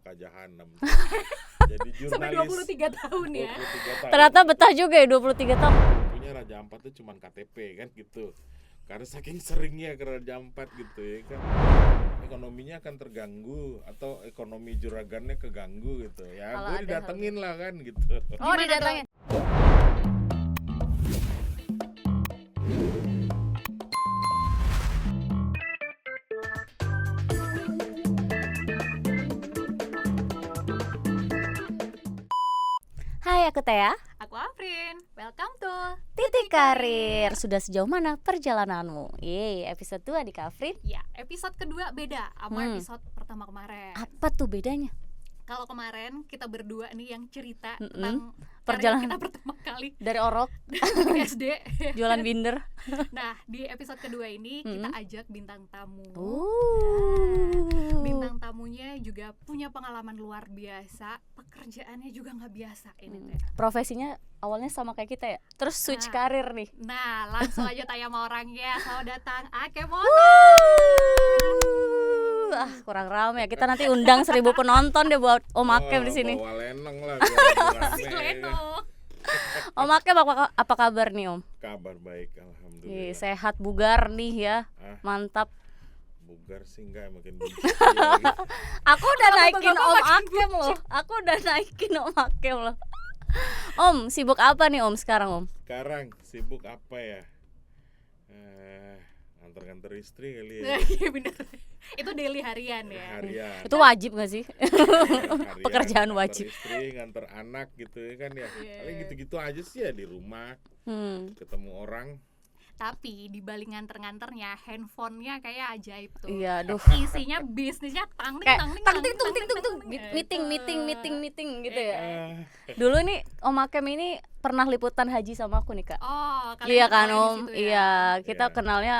neraka jahanam. Jadi Sampai jurnalis 23 tahun ya. 23 tahun. Ternyata betah juga ya 23 tahun. Punya Raja Ampat tuh cuman KTP kan gitu. Karena saking seringnya ke Raja Ampat gitu ya kan. Ekonominya akan terganggu atau ekonomi juragannya keganggu gitu. Ya Kalau gue ada didatengin lah kan gitu. Oh, Gimana didatengin. Hai, aku Tea. Aku Afrin. Welcome to Titik Karir. Sudah sejauh mana perjalananmu? Yeay, episode 2 di Kafrin. ya, episode kedua beda sama episode pertama kemarin. Apa tuh bedanya? Kalau kemarin kita berdua nih yang cerita Mm-mm. tentang Perjalanan. karir kita pertama kali Dari orok, dari SD. jualan binder. Nah, di episode kedua ini kita ajak bintang tamu. Nah, Bintang tamunya juga punya pengalaman luar biasa, pekerjaannya juga nggak biasa ini Teh. profesinya awalnya sama kayak kita ya. Terus switch Nah. karir nih. Nah, langsung aja tanya sama orangnya. Selamat datang Akemoto. Kurang ramai ya. Kita nanti undang 1.000 penonton deh buat Om Akem di sini. Bawa lenong lah biar Si rame. Leno. Om Akem apa kabar nih Om? Kabar baik Ih, alhamdulillah. sehat bugar nih ya. Ah, Mantap. bugar sih enggak makin benci. Aku udah Kalau naikin bapak-bapak Om makin Akem loh. Aku udah naikin Om Akem loh. Om, sibuk apa nih Om sekarang Om? Sekarang sibuk apa ya? Nganter-nganter istri kali ya. Iya bener. Itu daily harian ya. Harian. Itu wajib gak sih? Harian, pekerjaan nganter wajib. Istri, nganter anak gitu ya kan ya. Iya. Paling gitu-gitu aja sih ya di rumah, ketemu orang. Tapi di balik nganter-nganternya handphonenya kayak ajaib tuh. Iya, aduh. Isinya bisnisnya tang ting Kayak tang ting tang ting tung ting tung tung ting. meeting gitu ya. Ah, Dulu nih Om Akem ini pernah liputan haji sama aku nih Kak. Oh, kalian Iya kan kenalnya di Om? situ ya. Iya, kita Iya. kenalnya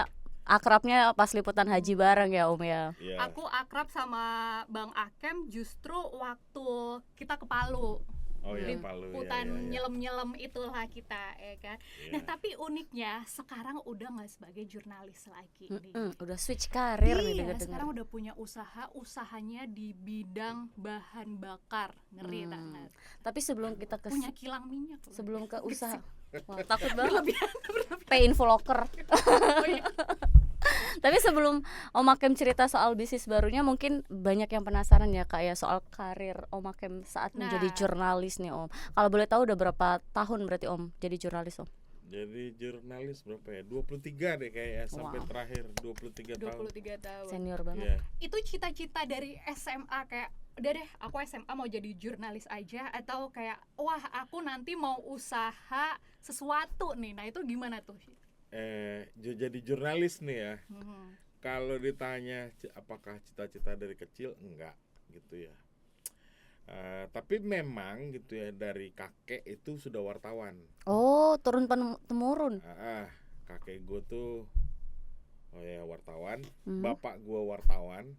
akrabnya pas liputan haji bareng ya Om ya. iya. Aku akrab sama Bang Akem justru waktu kita ke Palu. Oh ya Palu ya. Liputan Ya, ya. nyelem-nyelem itulah kita ya kan. Iya. Nah, tapi uniknya sekarang udah nggak sebagai jurnalis lagi nih. Udah switch karir nih Iya, dengar-dengar. sekarang udah punya usahanya di bidang bahan bakar. Ngeri banget. Tapi sebelum kita ke Punya kilang minyak loh. sebelum ke usaha, wah, takut banget. Berlebihan. Pay info locker. Oh, iya. Tapi sebelum Om Akem cerita soal bisnis barunya, mungkin banyak yang penasaran ya Kak ya soal karir Om Akem saat Nah. menjadi jurnalis nih Om. Kalau boleh tahu udah berapa tahun berarti Om jadi jurnalis Om? Jadi jurnalis berapa ya? 23 deh kayaknya sampai Wow. terakhir 23 tahun. 23 tahun. Senior banget. Iya. Itu cita-cita dari SMA kayak udah deh aku SMA mau jadi jurnalis aja atau kayak wah aku nanti mau usaha sesuatu nih. Nah, itu gimana tuh? Jadi jurnalis nih ya. Hmm. Kalau ditanya apakah cita-cita dari kecil, enggak gitu ya. Tapi memang gitu ya, dari kakek itu sudah wartawan. Oh, turun temurun. Kakek gue tuh wartawan, Hmm. bapak gue wartawan.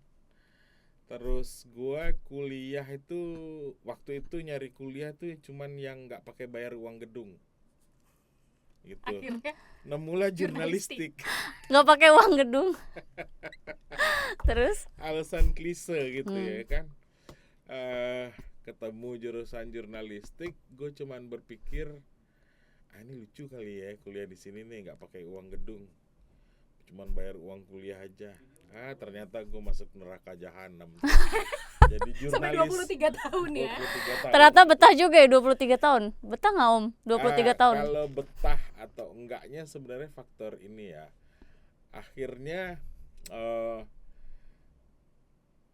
Terus gue kuliah itu waktu itu nyari kuliah tuh cuman yang nggak pakai bayar uang gedung. Gitu. Akhirnya Nemulah jurnalistik. Nggak pakai uang gedung. Terus? Alasan klise gitu ya kan. Ketemu jurusan jurnalistik, gue cuman berpikir, ini lucu kali ya kuliah di sini nih nggak pakai uang gedung, cuman bayar uang kuliah aja. Ternyata gue masuk neraka jahanam. Jadi sampai jurnalis 23 tahun ya. 23 tahun. Ternyata betah juga ya 23 tahun. Betah nggak Om? 23 tahun. Kalau betah atau enggaknya sebenarnya faktor ini ya. Akhirnya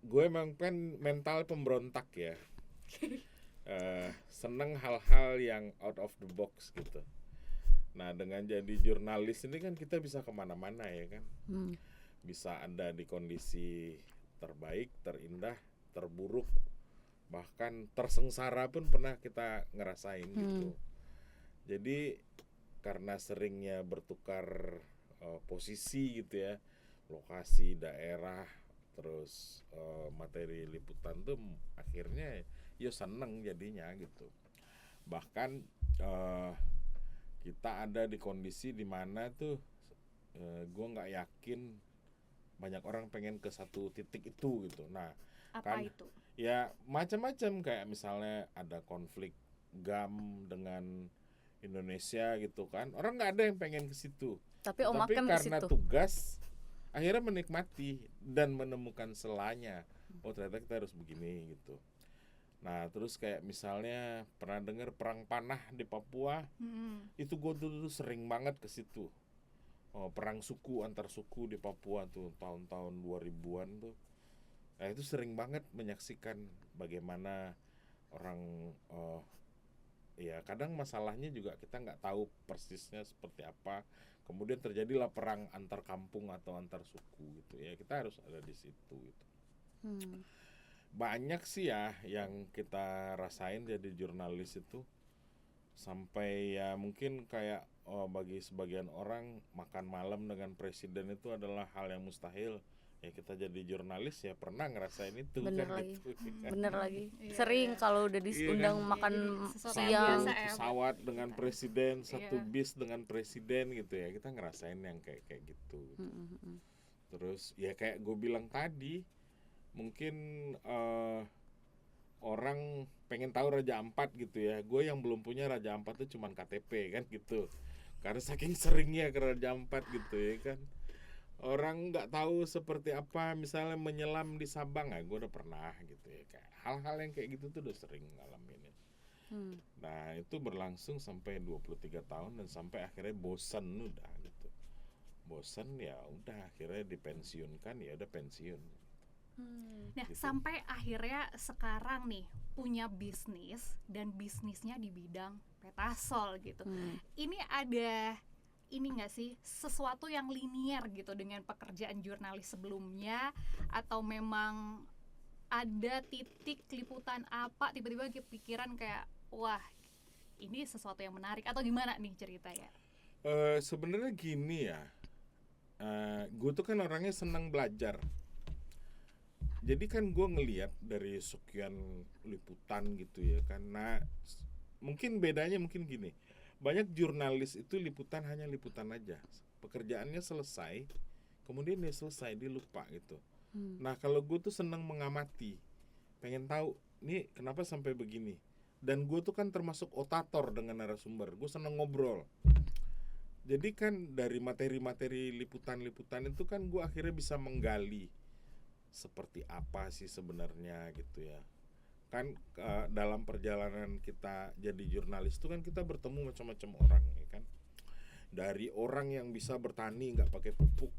gue emang mental pemberontak ya. Seneng hal-hal yang out of the box gitu. Nah, dengan jadi jurnalis ini kan kita bisa kemana-mana ya kan. Bisa ada di kondisi terbaik, terindah, terburuk, bahkan tersengsara pun pernah kita ngerasain gitu. Jadi karena seringnya bertukar posisi gitu ya, lokasi, daerah, terus materi liputan tuh akhirnya ya seneng jadinya gitu. Bahkan kita ada di kondisi dimana tuh gue nggak yakin banyak orang pengen ke satu titik itu gitu. Nah, Apa Kan itu? ya macam-macam, kayak misalnya ada konflik GAM dengan Indonesia gitu kan, orang nggak ada yang pengen ke situ, Tapi Om tapi Makem ke karena situ. tugas akhirnya menikmati dan menemukan selanya, oh ternyata kita harus begini gitu. Nah terus kayak misalnya pernah dengar perang panah di Papua, itu gue dulu sering banget ke situ. Oh, perang suku antar suku di Papua tuh tahun-tahun 2000-an tuh. Nah, itu sering banget menyaksikan bagaimana orang ya kadang masalahnya juga kita nggak tahu persisnya seperti apa. Kemudian terjadilah perang antar kampung atau antar suku gitu ya. Kita harus ada di situ gitu. Banyak sih ya yang kita rasain jadi jurnalis itu. Sampai ya mungkin kayak bagi sebagian orang makan malam dengan presiden itu adalah hal yang mustahil. Ya kita jadi jurnalis ya pernah ngerasain itu. Bener kan lagi. gitu. Bener lagi. Iya, Sering iya. kalau udah diundang Iya kan? makan Jadi sesuatu yang siang. biasa Satu ya, pesawat buat dengan kita. presiden, satu Iya. bis dengan presiden gitu ya, kita ngerasain yang kayak gitu. Terus ya kayak gue bilang tadi, mungkin orang pengen tahu Raja Ampat gitu ya, gue yang belum punya Raja Ampat tuh cuman KTP kan gitu, karena saking seringnya ke Raja Ampat gitu ya kan. Orang nggak tahu seperti apa misalnya menyelam di Sabang, gue udah pernah gitu ya, kayak hal-hal yang kayak gitu tuh udah sering ngalamin ya. Nah itu berlangsung sampai 23 tahun dan sampai akhirnya bosan udah gitu. Bosan ya udah akhirnya dipensiunkan, ya udah pensiun. Nah, Gitu. sampai akhirnya sekarang nih punya bisnis dan bisnisnya di bidang Petasol gitu. Ini ada ini nggak sih sesuatu yang linier gitu dengan pekerjaan jurnalis sebelumnya, atau memang ada titik liputan apa tiba-tiba kepikiran kayak wah ini sesuatu yang menarik, atau gimana nih ceritanya? Sebenarnya gini ya, gue tuh kan orangnya senang belajar. Jadi kan gue ngelihat dari sekian liputan gitu ya kan. Nah mungkin bedanya mungkin gini, banyak jurnalis itu liputan hanya liputan aja, pekerjaannya selesai, kemudian dia selesai, dia lupa gitu. Nah kalau gue tuh senang mengamati, pengen tahu nih kenapa sampai begini. Dan gue tuh kan termasuk otator dengan narasumber, gue senang ngobrol. Jadi kan dari materi-materi liputan-liputan itu kan gue akhirnya bisa menggali seperti apa sih sebenarnya gitu ya. Kan dalam perjalanan kita jadi jurnalis itu kan kita bertemu macam-macam orang ya kan. Dari orang yang bisa bertani nggak pakai pupuk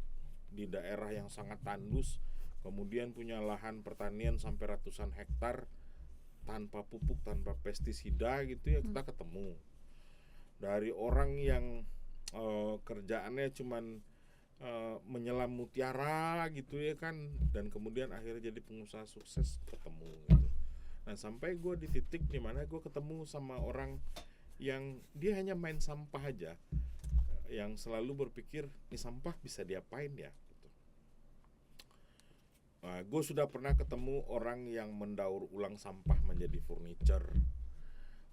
di daerah yang sangat tandus, kemudian punya lahan pertanian sampai ratusan hektar tanpa pupuk, tanpa pestisida gitu ya, kita ketemu. Dari orang yang kerjaannya cuman menyelam mutiara gitu ya kan, dan kemudian akhirnya jadi pengusaha sukses, ketemu gitu. Nah sampai gue di titik dimana gue ketemu sama orang yang dia hanya main sampah aja, yang selalu berpikir ini sampah bisa diapain ya gitu. Gue sudah pernah ketemu orang yang mendaur ulang sampah menjadi furniture,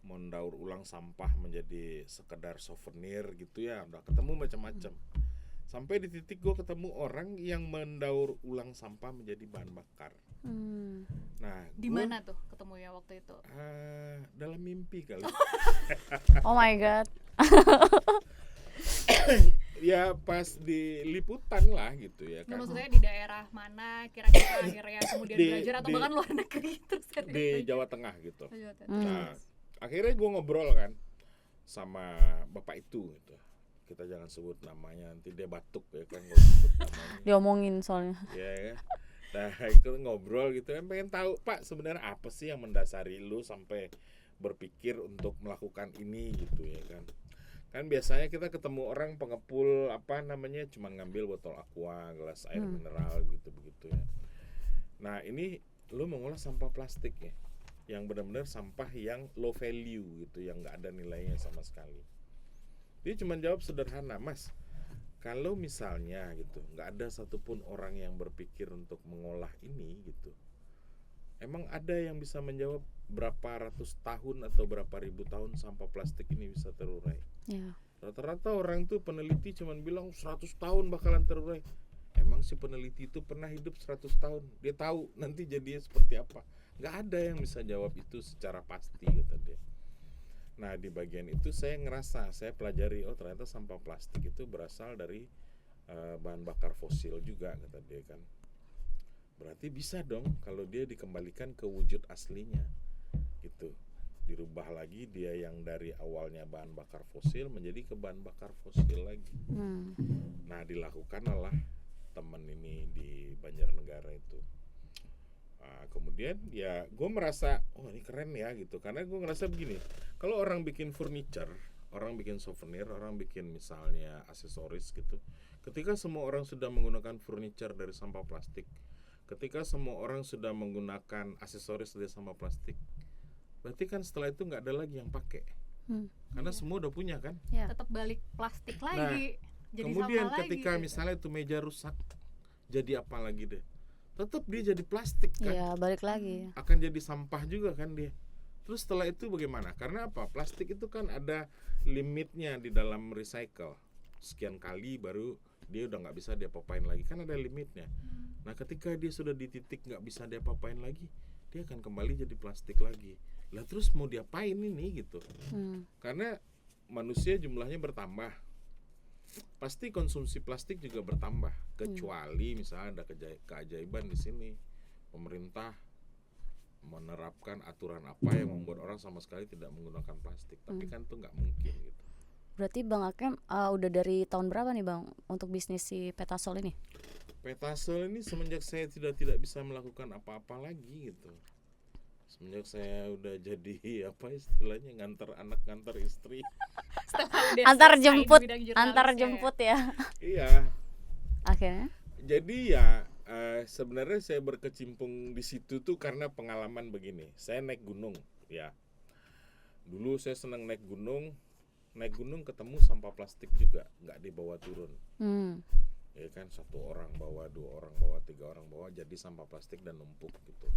mendaur ulang sampah menjadi sekedar souvenir gitu ya, udah ketemu macam-macam. Sampai di titik gue ketemu orang yang mendaur ulang sampah menjadi bahan bakar. Nah, Di mana tuh ketemu ya waktu itu? Dalam mimpi kali. Oh my god. Ya pas di liputan lah gitu ya kan. Maksudnya di daerah mana kira-kira akhirnya kemudian Di- belajar, atau di- bahkan luar negeri terus Di Jawa Tengah gitu. Hmm. Nah, akhirnya gue ngobrol kan sama bapak itu gitu. Kita jangan sebut namanya, nanti dia batuk ya kan kalau sebut namanya. Diomongin soalnya. Ya kan. Nah itu ngobrol gitu kan, pengen tahu Pak sebenarnya apa sih yang mendasari lu sampai berpikir untuk melakukan ini gitu ya kan. Kan biasanya kita ketemu orang pengepul apa namanya cuma ngambil botol aqua, gelas air mineral gitu begitu ya. Nah ini lu mengolah sampah plastik ya, yang benar-benar sampah yang low value gitu, yang nggak ada nilainya sama sekali. Dia cuma jawab sederhana, Mas, kalau misalnya gitu nggak ada satupun orang yang berpikir untuk mengolah ini gitu, emang ada yang bisa menjawab berapa ratus tahun atau berapa ribu tahun sampah plastik ini bisa terurai? Ya. Rata-rata orang tuh peneliti cuman bilang 100 tahun bakalan terurai. Emang memang si peneliti itu pernah hidup 100 tahun, dia tahu nanti jadinya seperti apa. Nggak ada yang bisa jawab itu secara pasti, kata dia. Nah, di bagian itu saya ngerasa, saya pelajari, oh ternyata sampah plastik itu berasal dari bahan bakar fosil juga, kata dia kan. Berarti bisa dong kalau dia dikembalikan ke wujud aslinya gitu, dirubah lagi dia yang dari awalnya bahan bakar fosil menjadi ke bahan bakar fosil lagi. Nah, dilakukanlah teman ini di Banjarnegara itu. Kemudian ya gue merasa, oh ini keren ya gitu, karena gue ngerasa begini, kalau orang bikin furniture, orang bikin souvenir, orang bikin misalnya aksesoris gitu, ketika semua orang sudah menggunakan furniture dari sampah plastik, ketika semua orang sudah menggunakan aksesoris dari sampah plastik, berarti kan setelah itu nggak ada lagi yang pakai, karena semua udah punya kan. Tetap balik plastik lagi. Jadi Kemudian sampah ketika lagi, misalnya itu meja rusak, jadi apa lagi deh? Tetap dia jadi plastik kan. Ya, balik lagi. Akan jadi sampah juga kan dia. Terus setelah itu bagaimana? Karena apa? Plastik itu kan ada limitnya di dalam recycle. Sekian kali baru dia udah nggak bisa diapa-apain lagi, kan ada limitnya. Nah, ketika dia sudah di titik nggak bisa diapa-apain lagi, dia akan kembali jadi plastik lagi. Lah terus mau diapain ini gitu? Karena manusia jumlahnya bertambah, pasti konsumsi plastik juga bertambah. Kecuali misalnya ada keajaiban di sini, pemerintah menerapkan aturan apa yang membuat orang sama sekali tidak menggunakan plastik. Tapi kan itu nggak mungkin gitu. Berarti Bang Hakem udah dari tahun berapa nih Bang untuk bisnis si Petasol ini? Petasol ini semenjak saya tidak bisa melakukan apa-apa lagi gitu. Semenjak saya udah jadi apa istilahnya, nganter anak nganter istri. Antar jemput ya. Iya. Akhirnya. Jadi ya sebenarnya saya berkecimpung di situ tuh karena pengalaman begini. Saya naik gunung ya. Dulu saya senang naik gunung ketemu sampah plastik juga, nggak dibawa turun. Ya kan, 1 orang bawa, 2 orang bawa, 3 orang bawa, jadi sampah plastik dan numpuk gitu.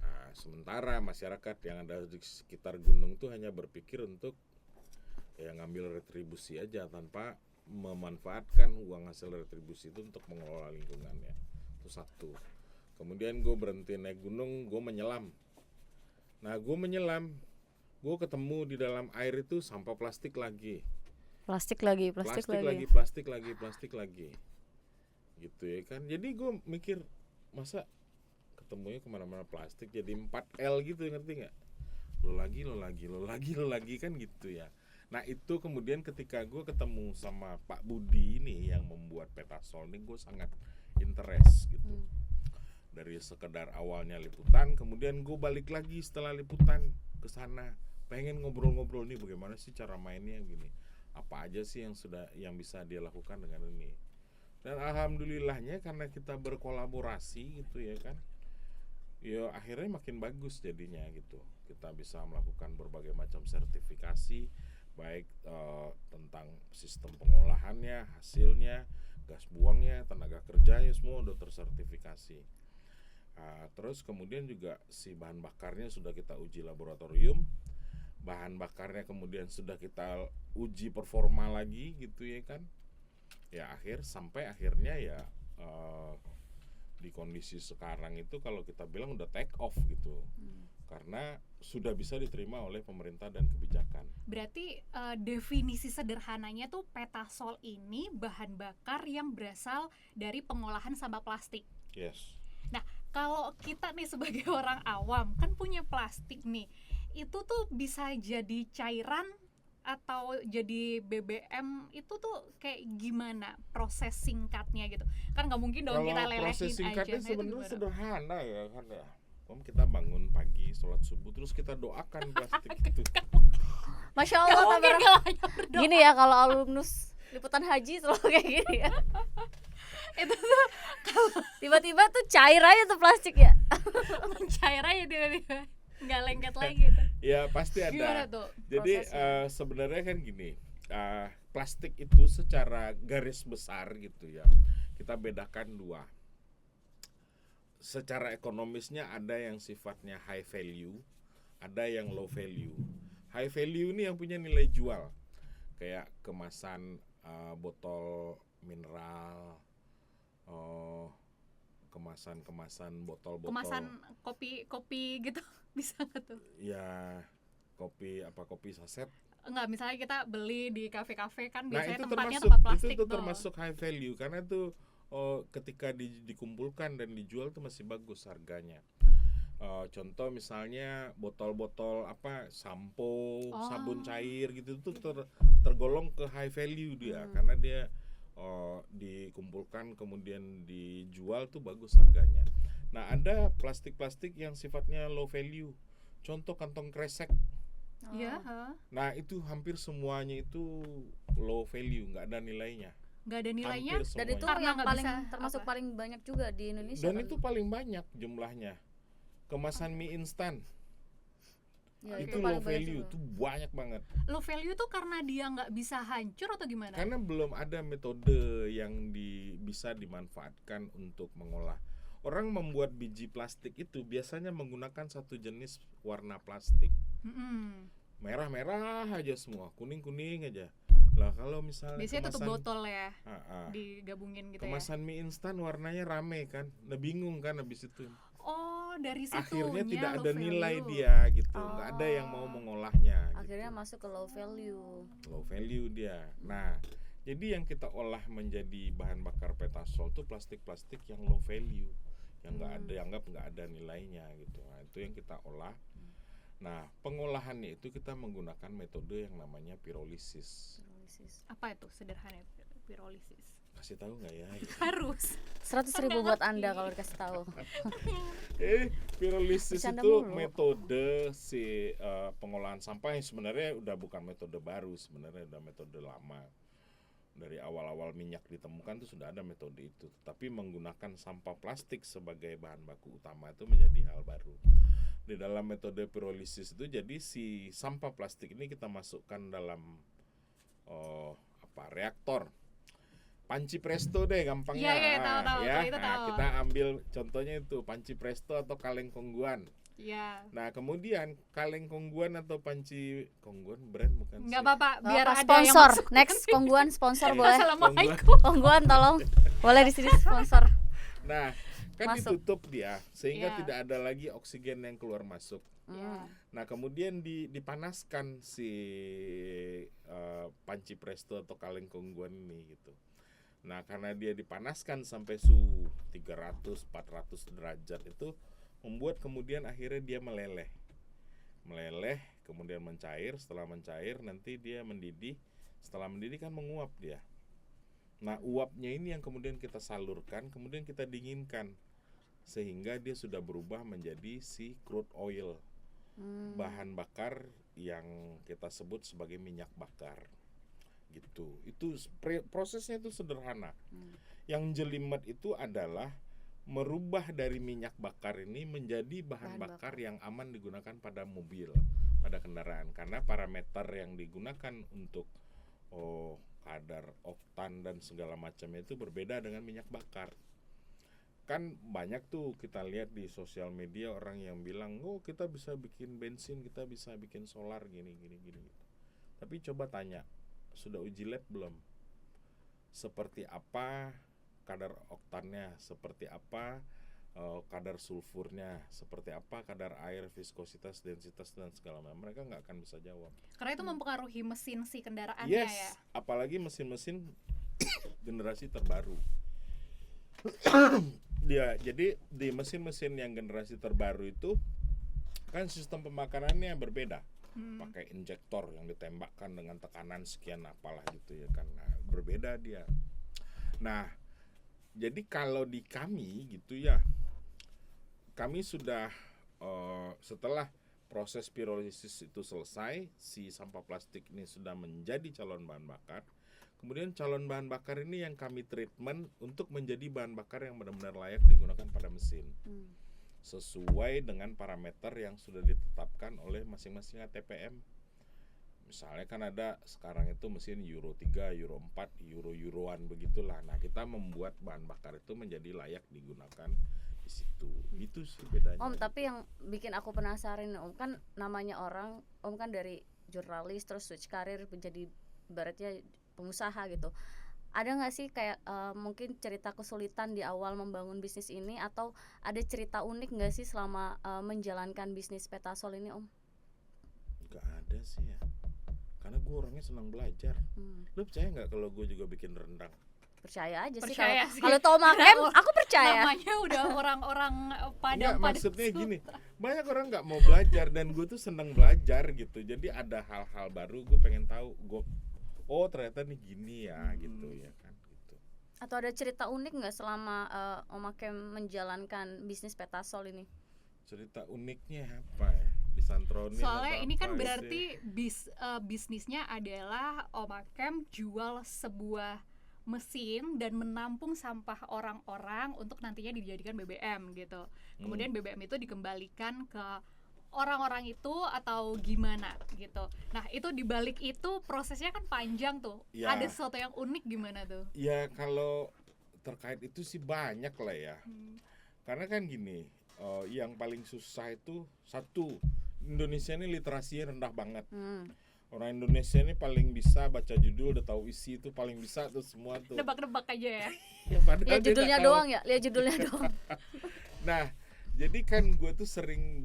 Nah, sementara masyarakat yang ada di sekitar gunung tuh hanya berpikir untuk ya ngambil retribusi aja tanpa memanfaatkan uang hasil retribusi itu untuk mengelola lingkungannya. Itu satu. Kemudian gue berhenti naik gunung, gue menyelam. Nah, gue menyelam, gue ketemu di dalam air itu sampah plastik lagi. Plastik lagi. Gitu ya kan. Jadi gue mikir, masa ketemunya kemana-mana plastik, jadi 4L gitu, ngerti gak? Lo lagi kan gitu ya. Nah itu kemudian ketika gue ketemu sama Pak Budi ini yang membuat Petasol ini, gue sangat interest gitu. Dari sekedar awalnya liputan, kemudian gue balik lagi setelah liputan ke sana, pengen ngobrol-ngobrol nih bagaimana sih cara mainnya gini. Apa aja sih yang bisa dia lakukan dengan ini. Dan alhamdulillahnya karena kita berkolaborasi gitu ya kan, ya akhirnya makin bagus jadinya gitu. Kita bisa melakukan berbagai macam sertifikasi, baik tentang sistem pengolahannya, hasilnya, gas buangnya, tenaga kerjanya, semua udah tersertifikasi. Terus kemudian juga si bahan bakarnya sudah kita uji laboratorium, bahan bakarnya kemudian sudah kita uji performa lagi gitu ya kan. Ya sampai akhirnya ya di kondisi sekarang itu kalau kita bilang udah take off gitu. Karena sudah bisa diterima oleh pemerintah dan kebijakan. Berarti definisi sederhananya tuh Petasol ini bahan bakar yang berasal dari pengolahan sampah plastik. Yes. Nah, kalau kita nih sebagai orang awam kan punya plastik nih, itu tuh bisa jadi cairan atau jadi BBM, itu tuh kayak gimana proses singkatnya gitu? Kan nggak mungkin dong kita lelehin aja. Proses singkatnya Nah, sebenarnya sederhana ya kan ya. Kita bangun pagi, sholat subuh, terus kita doakan plastik itu. Masya Allah, gini ya kalau alumnus liputan haji selalu kayak gini ya. Itu tuh tiba-tiba tuh cair aja tuh plastik ya. cair aja tiba-tiba, nggak lengket lagi tuh. Ya pasti ada. Gimana tuh Jadi prosesnya? sebenarnya kan gini, plastik itu secara garis besar gitu ya, kita bedakan 2. Secara ekonomisnya ada yang sifatnya high value, ada yang low value. High value ini yang punya nilai jual, kayak kemasan botol mineral, oh, kemasan botol-botol. Kemasan kopi gitu bisa nggak tuh? Ya, kopi saset. Enggak, misalnya kita beli di kafe-kafe kan Nah, biasanya itu tempatnya termasuk tempat plastik itu tuh. termasuk high value karena tuh ketika dikumpulkan dan dijual tuh masih bagus harganya. Contoh misalnya botol-botol sampo, sabun cair gitu tuh tergolong ke high value dia karena dia dikumpulkan kemudian dijual tuh bagus harganya. Nah, ada plastik-plastik yang sifatnya low value. Contoh kantong kresek. Iya, Nah, itu hampir semuanya itu low value, nggak ada nilainya. nggak ada nilainya. Hampir Dan itu Karena yang nggak paling bisa termasuk apa? paling banyak juga di Indonesia. Dan kan? itu paling banyak jumlahnya. Kemasan mie instan Ya, itu paling low banyak value, juga. itu banyak banget. Low value tuh karena dia nggak bisa hancur atau gimana? Karena belum ada metode yang bisa dimanfaatkan untuk mengolah. Orang membuat biji plastik itu biasanya menggunakan satu jenis warna plastik. Mm-mm. Merah-merah aja semua, kuning-kuning aja. Lah kalau misalnya Biasanya tutup botol ya, Ah. digabungin gitu Kemasan mie instan warnanya rame kan. Nah, bingung kan habis itu. ya. Oh, dari situnya Akhirnya tidak low ada nilai value. dia gitu. Nggak ada yang mau mengolahnya gitu. Akhirnya masuk ke low value. Low value dia. Nah, jadi yang kita olah menjadi bahan bakar petasol tuh plastik-plastik yang low value, yang dianggap nggak ada nilainya gitu. Nah, itu yang kita olah. Nah, pengolahannya itu kita menggunakan metode yang namanya pirolisis. Apa itu sederhana pirolisis? Kasih tahu nggak ya? Harus. 100.000 buat Anda kalau dikasih tahu. Pirolisis Bercanda itu mulu. metode pengolahan sampah yang sebenarnya udah bukan metode baru, sebenarnya udah metode lama. Dari awal-awal minyak ditemukan tuh sudah ada metode itu, tapi menggunakan sampah plastik sebagai bahan baku utama itu menjadi hal baru. Di dalam metode pirolisis itu jadi si sampah plastik ini kita masukkan dalam reaktor. Panci presto deh gampangnya. Iya, tahu, ya. itu Nah, tahu. kita ambil contohnya itu panci presto atau kaleng kongguan. Iya. Nah, kemudian kaleng kongguan atau panci kongguan brand bukan sih? Nggak apa-apa, biar Apa, ada sponsor. yang masuk. Next Kongguan sponsor boleh. Assalamualaikum. Kongguan tolong. Boleh di sini sponsor. Nah, kan Masuk. ditutup dia sehingga Iya. tidak ada lagi oksigen yang keluar masuk. Iya. Nah, kemudian dipanaskan si panci presto atau kaleng kongguan ini gitu. Nah, karena dia dipanaskan sampai suhu 300-400 derajat itu membuat kemudian akhirnya dia meleleh. Meleleh, kemudian mencair, setelah mencair nanti dia mendidih. Setelah mendidih kan menguap dia. Nah, uapnya ini yang kemudian kita salurkan, kemudian kita dinginkan sehingga dia sudah berubah menjadi si crude oil. Bahan bakar yang kita sebut sebagai minyak bakar. Gitu. Itu prosesnya itu sederhana. Yang jelimet itu adalah merubah dari minyak bakar ini menjadi bahan bakar yang aman digunakan pada mobil, pada kendaraan, karena parameter yang digunakan untuk kadar oktan dan segala macamnya itu berbeda dengan minyak bakar. Kan banyak tuh kita lihat di sosial media orang yang bilang, "Oh, kita bisa bikin bensin, kita bisa bikin solar gini." Tapi coba tanya, sudah uji lab belum? Seperti apa kadar oktannya, seperti apa kadar sulfurnya, seperti apa kadar air, viskositas, densitas dan segala macam. Mereka nggak akan bisa jawab. Karena itu mempengaruhi mesin si kendaraannya Yes, ya. apalagi mesin-mesin generasi terbaru. Jadi di mesin-mesin yang generasi terbaru itu kan sistem pemakarannya berbeda. Pakai injektor yang ditembakkan dengan tekanan sekian apalah gitu ya kan. Nah, berbeda dia. Nah, jadi kalau di kami gitu ya, kami sudah setelah proses pirolisis itu selesai, si sampah plastik ini sudah menjadi calon bahan bakar. Kemudian calon bahan bakar ini yang kami treatment untuk menjadi bahan bakar yang benar-benar layak digunakan pada mesin. Sesuai dengan parameter yang sudah ditetapkan oleh masing-masing ATPM. Misalnya kan ada sekarang itu mesin Euro 3, Euro 4, Euro-Euroan begitulah. Nah, kita membuat bahan bakar itu menjadi layak digunakan di situ. Itu sih bedanya. Om, tapi yang bikin aku penasaran, Om, kan namanya orang, Om kan dari jurnalis terus switch karir menjadi ibaratnya pengusaha gitu. ada nggak sih kayak mungkin cerita kesulitan di awal membangun bisnis ini, atau ada cerita unik nggak sih selama menjalankan bisnis Petasol ini, Om? Nggak ada sih ya, karena gue orangnya senang belajar. Lu percaya nggak kalau gue juga bikin rendang? Percaya aja sih Percaya kalau sih. kalau tahu makem aku percaya. Namanya udah orang-orang Padang Nggak, pada maksudnya gini, banyak orang nggak mau belajar dan gue tuh seneng belajar gitu. Jadi ada hal-hal baru gue pengen tahu. Gue, oh ternyata nih gini ya gitu ya kan. Gitu. Atau ada cerita unik nggak selama Om Makem menjalankan bisnis Petasol ini? Cerita uniknya apa ya? Disantronin soalnya atau ini kan apa berarti sih? bisnisnya adalah Om Makem jual sebuah mesin dan menampung sampah orang-orang untuk nantinya dijadikan BBM gitu. Kemudian BBM itu dikembalikan ke orang-orang itu atau gimana gitu. Nah, itu dibalik itu prosesnya kan panjang tuh. Ya. Ada sesuatu yang unik gimana tuh? Ya kalau terkait itu sih banyak lah ya. Karena kan gini, yang paling susah itu satu, Indonesia ini literasinya rendah banget. Orang Indonesia ini paling bisa baca judul, udah tahu isi, itu paling bisa tuh semua tuh. Nebak-nebak aja ya. Ya, padahal Lihat dia judulnya nggak tahu. doang ya, lihat judulnya doang. Nah, jadi kan gue tuh sering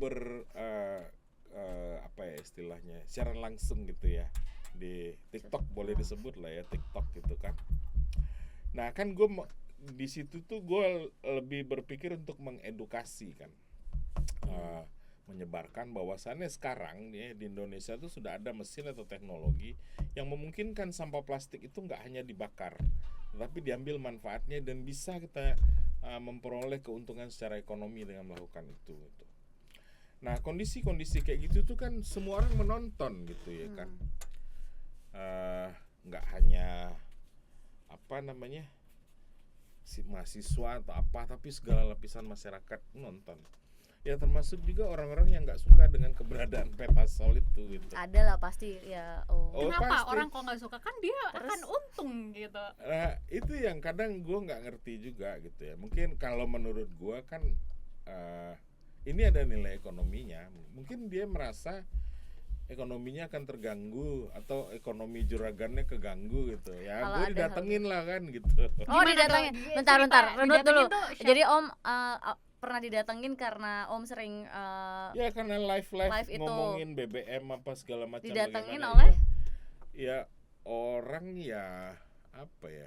apa ya istilahnya, siaran langsung gitu ya di TikTok, boleh disebut lah ya TikTok gitu kan. Nah kan gue di situ tuh gue lebih berpikir untuk mengedukasi kan, menyebarkan bahwasannya sekarang ya di Indonesia tuh sudah ada mesin atau teknologi yang memungkinkan sampah plastik itu nggak hanya dibakar, tetapi diambil manfaatnya dan bisa kita memperoleh keuntungan secara ekonomi dengan melakukan itu gitu. Nah kondisi-kondisi kayak gitu tuh kan semua orang menonton gitu ya kan, nggak hanya apa namanya si mahasiswa atau apa, tapi segala lapisan masyarakat nonton. Ya termasuk juga orang-orang yang nggak suka dengan keberadaan Petasol itu gitu. Ada lah pasti ya. Oh, Kenapa pasti. orang kalau nggak suka kan dia Terus? akan untung gitu. Nah, itu yang kadang gue nggak ngerti juga gitu ya. Mungkin kalau menurut gue kan ini ada nilai ekonominya. Mungkin dia merasa ekonominya akan terganggu atau ekonomi juragannya keganggu gitu ya. Kalau Gue ada didatengin lah kan gitu. Oh, Gimana didatengin. tuh? Bentar, Cerita, runut dulu. didatengin tuh siapa? Jadi Om pernah didatengin karena Om sering Ya karena live Live itu. ngomongin BBM apa segala macam. Didatengin bagaimana oleh? ya orang ya apa ya,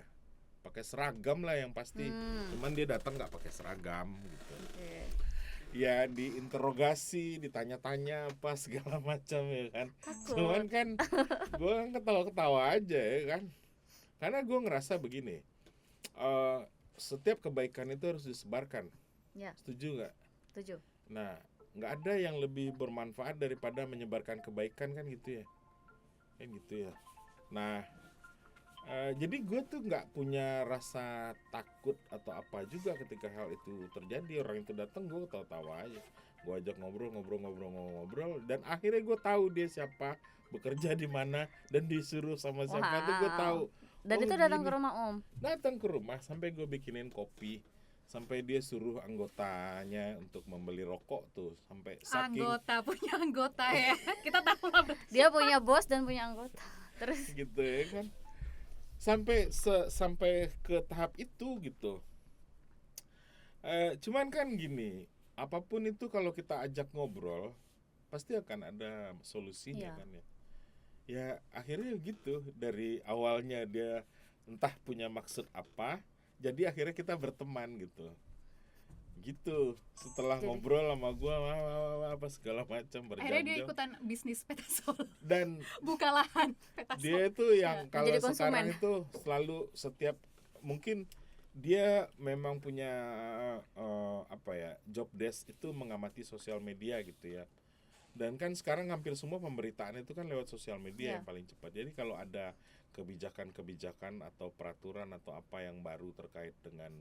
pakai seragam lah yang pasti. Cuman dia datang nggak pakai seragam gitu. Oke. Ya diinterogasi, ditanya-tanya apa segala macam ya kan. Takut. Cuman kan gue ketawa-ketawa aja ya kan. Karena gue ngerasa begini, setiap kebaikan itu harus disebarkan. Ya, Setuju nggak? setuju. Nah, nggak ada yang lebih bermanfaat daripada menyebarkan kebaikan kan gitu ya, kan gitu ya. Nah, jadi gue tuh nggak punya rasa takut atau apa juga ketika hal itu terjadi. Orang itu datang, gue tawa-tawa aja, gue ajak ngobrol, dan akhirnya gue tahu dia siapa, bekerja di mana, dan disuruh sama siapa tuh gue tahu. Dan Oh, itu datang gini. ke rumah Om. Datang ke rumah sampai gue bikinin kopi, sampai dia suruh anggotanya untuk membeli rokok tuh, sampai saking Anggota punya anggota ya. Kita tahu lah berarti. Dia punya bos dan punya anggota. Terus gitu ya kan, sampai ke tahap itu gitu. Cuman kan gini, apapun itu kalau kita ajak ngobrol pasti akan ada solusinya. Iya. Kan ya. Ya akhirnya gitu, dari awalnya dia entah punya maksud apa, jadi akhirnya kita berteman gitu. Setelah Jadi- ngobrol sama gua apa segala macam Akhirnya dia berjam-jam, ikutan bisnis Petasol. dan Buka lahan Petasol. dia itu yang kalau Menjadi sekarang konsumen. itu selalu setiap mungkin dia memang punya apa ya, job desk itu mengamati sosial media gitu ya. Dan kan sekarang hampir semua pemberitaan itu kan lewat sosial media Iya. yang paling cepat. Jadi kalau ada kebijakan-kebijakan atau peraturan atau apa yang baru terkait dengan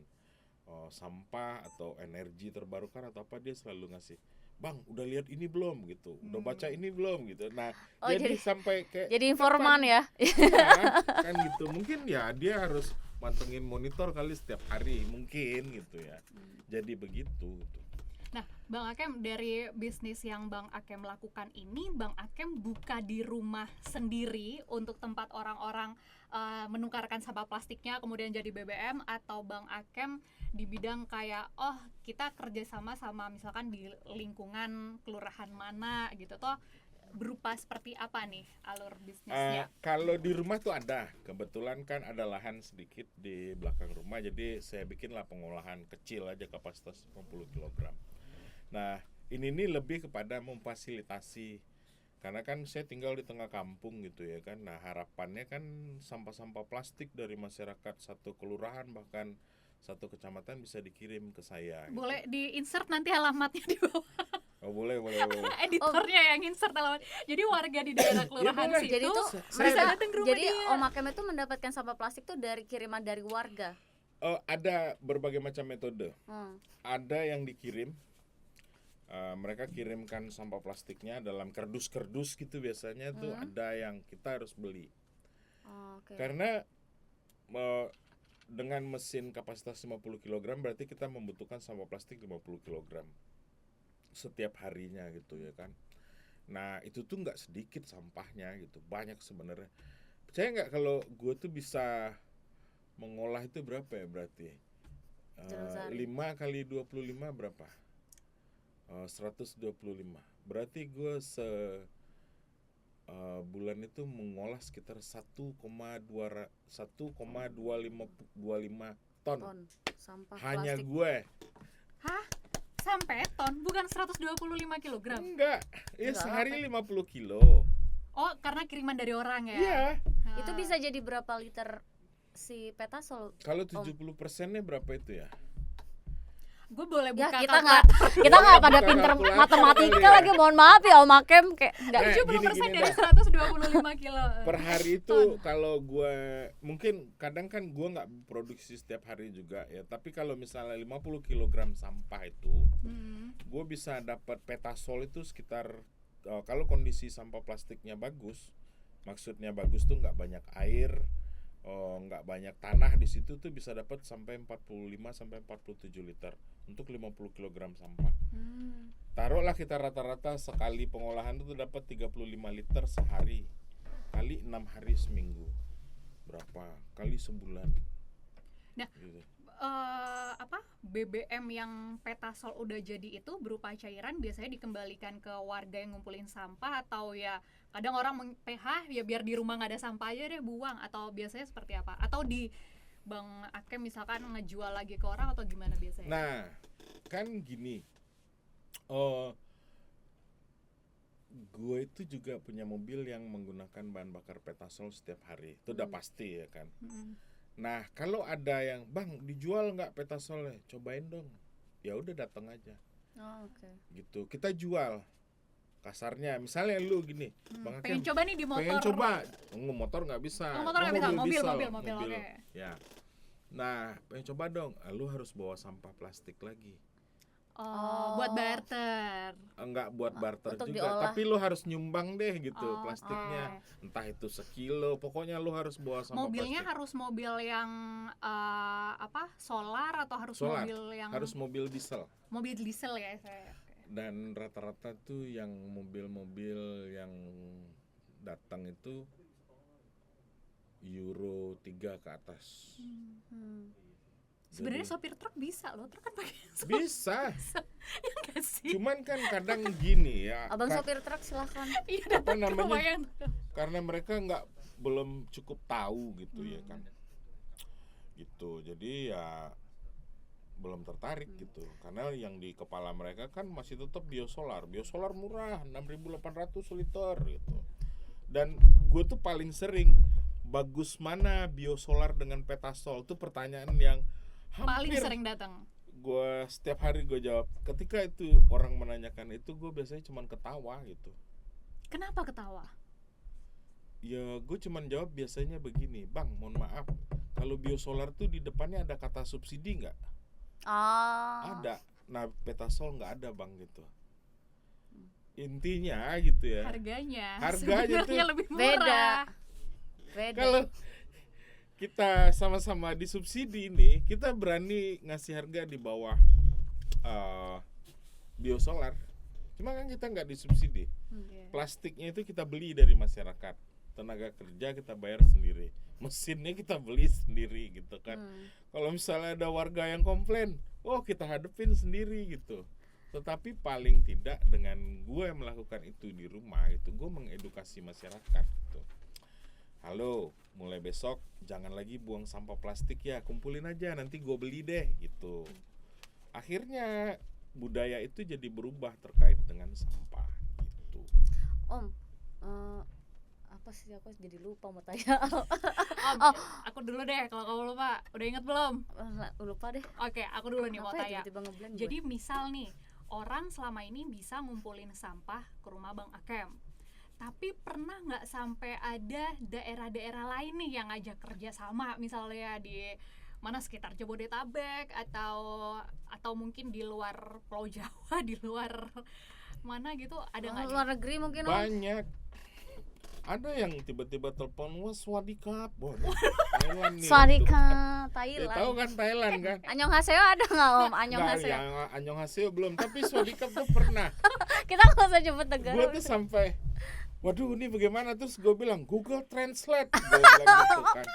sampah atau energi terbarukan atau apa, dia selalu ngasih, "Bang, udah lihat ini belum?" gitu. "Udah baca ini belum?" gitu. Nah, Oh, jadi jadi- sampai kayak jadi informan ya. kan gitu. Mungkin ya dia harus mantengin monitor kali setiap hari mungkin gitu ya. Jadi begitu gitu. Nah, Bang Akem, dari bisnis yang Bang Akem lakukan ini, Bang Akem buka di rumah sendiri untuk tempat orang-orang menukarkan sampah plastiknya kemudian jadi BBM, atau Bang Akem di bidang kayak kita kerjasama sama misalkan di lingkungan kelurahan mana gitu, toh berupa seperti apa nih alur bisnisnya? Kalau di rumah tuh ada, kebetulan kan ada lahan sedikit di belakang rumah, jadi saya bikinlah pengolahan kecil aja kapasitas 50 kg. Nah, ini nih lebih kepada memfasilitasi, karena kan saya tinggal di tengah kampung gitu ya kan. Nah, harapannya kan sampah-sampah plastik dari masyarakat satu kelurahan bahkan satu kecamatan bisa dikirim ke saya. Boleh di-insert nanti alamatnya di bawah. Oh, boleh. Editornya yang insert alamat. Jadi warga di daerah kelurahan boleh. situ Jadi tuh bisa datang ke rumah jadi dia. Om Akem itu mendapatkan sampah plastik tuh dari kiriman dari warga. Ada berbagai macam metode. Hmm. Ada yang dikirim, mereka kirimkan sampah plastiknya dalam kardus-kardus gitu biasanya tuh. Ada yang kita harus beli. Oke. Karena dengan mesin kapasitas 50 kg berarti kita membutuhkan sampah plastik 50 kg setiap harinya gitu ya kan. Nah, itu tuh nggak sedikit sampahnya gitu, banyak sebenarnya. Percaya nggak kalau gue tuh bisa mengolah itu berapa ya berarti? 5 kali 25 berapa? 125. Berarti gue bulan itu mengolah sekitar 1,25 ton Sampah hanya plastik. gue. Hah? Sampai ton, bukan 125 kg. Enggak, ya Enggak, sehari apa? 50 kilo. Oh, karena kiriman dari orang ya? Iya. Itu bisa jadi berapa liter si Petasol? Kalau 70%-nya berapa itu ya? Gue boleh Ya buka kita nggak pada buka pinter kalkulator matematika kali ya. lagi, mohon maaf ya Om Akem, kayak nggak. 70% gini dari dah. 125 kilo. Per hari itu kalau gue mungkin kadang kan gue nggak produksi setiap hari juga ya, tapi kalau misalnya 50 kg sampah itu gue bisa dapat Petasol itu sekitar kalau kondisi sampah plastiknya bagus, maksudnya bagus tuh nggak banyak air, nggak banyak tanah di situ tuh bisa dapat sampai 45 sampai 47 liter untuk 50 kg sampah. Taruhlah kita rata-rata sekali pengolahan itu dapat 35 liter sehari. Kali 6 hari seminggu. Berapa? Kali sebulan. Nah, gitu. BBM yang Petasol udah jadi itu berupa cairan biasanya dikembalikan ke warga yang ngumpulin sampah, atau ya kadang orang PH ya biar di rumah nggak ada sampah aja deh buang, atau biasanya seperti apa? Atau di Bang Akem misalkan ngejual lagi ke orang atau gimana biasanya? Nah, kan gini. Gue itu juga punya mobil yang menggunakan bahan bakar Petasol setiap hari. Itu udah pasti ya kan. Nah, kalau ada yang, "Bang, dijual nggak Petasolnya? Cobain dong." Ya udah datang aja. Oke. Gitu. Kita jual. Kasarnya, misalnya lu gini, Bang Pengen Akem, coba nih di motor. pengen coba. Motor nggak bisa. Oh, motor nggak bisa. Mobil, diesel, oke. Ya. Nah, pengen coba dong. Lu harus bawa sampah plastik lagi. Buat barter. Enggak buat barter untuk juga, diolah. tapi lu harus nyumbang deh gitu plastiknya. oke. Entah itu sekilo, pokoknya lu harus bawa sampah Mobilnya plastik. harus mobil yang solar atau harus Solar. mobil yang Harus mobil diesel. mobil diesel ya saya. Dan rata-rata tuh yang mobil-mobil yang datang itu Euro 3 ke atas. Sebenarnya Jadi, sopir truk bisa loh, truk kan pakai bisa. ya nggak sih? Cuman kan kadang gini ya. Abang sopir truk silahkan. Iya, apa namanya? lumayan. Karena mereka belum cukup tahu gitu ya kan. Gitu. Jadi ya belum tertarik gitu. Karena yang di kepala mereka kan masih tetap biosolar. Biosolar murah, 6.800 liter gitu. Dan gue tuh paling sering, bagus mana biosolar dengan Petasol? Itu pertanyaan yang Paling hampir sering datang. gue setiap hari gue jawab. Ketika itu orang menanyakan itu, gue biasanya cuman ketawa gitu. Kenapa ketawa? Ya gue cuman jawab biasanya begini, "Bang, mohon maaf, kalau biosolar tuh di depannya ada kata subsidi nggak?" Ada. Nah, Petasol nggak ada, Bang, gitu. Intinya gitu ya. Harganya Harganya sebenarnya tuh lebih murah. Beda. Kalau kita sama-sama disubsidi nih, kita berani ngasih harga di bawah biosolar. Cuma kan kita nggak disubsidi. Iya. Plastiknya itu kita beli dari masyarakat, tenaga kerja kita bayar sendiri, mesinnya kita beli sendiri gitu kan. Kalau misalnya ada warga yang komplain, kita hadepin sendiri gitu. Tetapi paling tidak dengan gue melakukan itu di rumah itu, gue mengedukasi masyarakat gitu. Halo, mulai besok jangan lagi buang sampah plastik ya, kumpulin aja nanti gue beli deh gitu. Akhirnya budaya itu jadi berubah terkait dengan sampah gitu. Om, apa sih, aku jadi lupa mau tanya. Aku dulu deh kalau kamu lupa. Udah inget belum? Lupa deh. Oke, aku dulu nih mau Apa ya tanya. tiba-tiba ngeblank gue? Jadi misal nih, orang selama ini bisa ngumpulin sampah ke rumah Bang Akem. Tapi pernah nggak sampai ada daerah-daerah lain nih yang ngajak kerja sama, misalnya di mana sekitar Jabodetabek atau mungkin di luar Pulau Jawa, di luar mana gitu, ada nggak? Luar negeri mungkin, Om? Banyak. Ada yang tiba-tiba telepon, wah swadikap, Thailand nih. Swadikap, Ya, Thailand. tahu kan Thailand kan? Annyeonghaseyo ada nggak, Om? Annyeonghaseyo. Yang Annyeonghaseyo belum, tapi swadikap tuh pernah. Kita nggak usah nyebut negara. Gue tuh sampai, waduh ini bagaimana, terus gue bilang Google Translate, gue bilang gitu kan.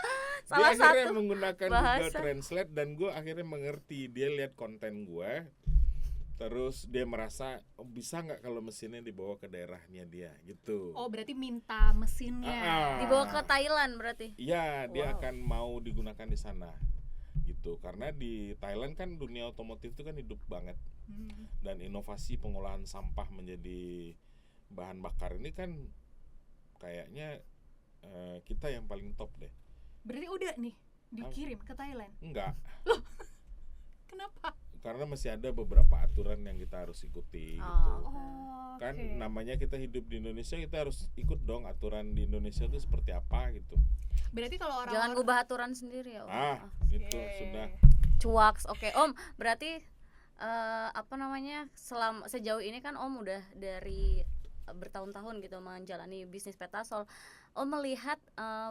Dia Salah akhirnya satu menggunakan bahasa. Google Translate dan gue akhirnya mengerti. Dia lihat konten gue, terus dia merasa bisa nggak kalau mesinnya dibawa ke daerahnya dia gitu. Oh, berarti minta mesinnya. Dibawa ke Thailand berarti. Iya, dia Wow. akan mau digunakan di sana gitu. Karena di Thailand kan dunia otomotif itu kan hidup banget, dan inovasi pengolahan sampah menjadi bahan bakar ini kan kayaknya kita yang paling top deh. Berarti udah nih dikirim ke Thailand. Enggak, Kenapa? karena masih ada beberapa aturan yang kita harus ikuti gitu. Oh, Kan oke. namanya kita hidup di Indonesia, kita harus ikut dong aturan di Indonesia itu seperti apa gitu. Berarti kalau orang Jangan ubah aturan sendiri ya, Om. Itu Oke. sudah. Cuaks. Oke, Om. Berarti sejauh ini kan Om udah dari bertahun-tahun gitu menjalani bisnis Petasol. Om melihat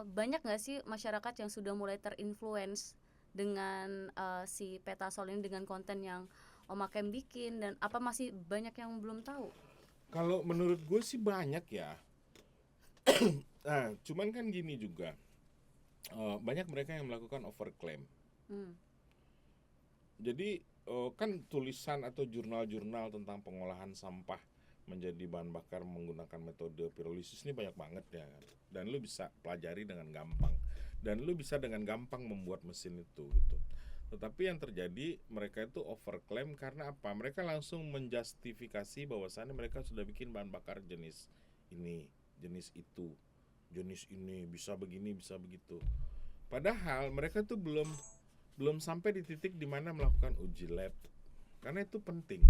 banyak nggak sih masyarakat yang sudah mulai terinfluence dengan si Petasol ini, dengan konten yang Om Akem bikin, dan apa masih banyak yang belum tahu? Kalau menurut gue sih banyak ya. Nah, cuman kan gini juga, banyak mereka yang melakukan overclaim. Jadi kan tulisan atau jurnal-jurnal tentang pengolahan sampah menjadi bahan bakar menggunakan metode pirolisis ini banyak banget ya kan. Dan lu bisa pelajari dengan gampang, dan lu bisa dengan gampang membuat mesin itu gitu. Tetapi yang terjadi, mereka itu overclaim karena apa? Mereka langsung menjustifikasi bahwasannya mereka sudah bikin bahan bakar jenis ini, jenis itu, jenis ini, bisa begini, bisa begitu. Padahal mereka tuh belum sampai di titik di mana melakukan uji lab. Karena itu penting.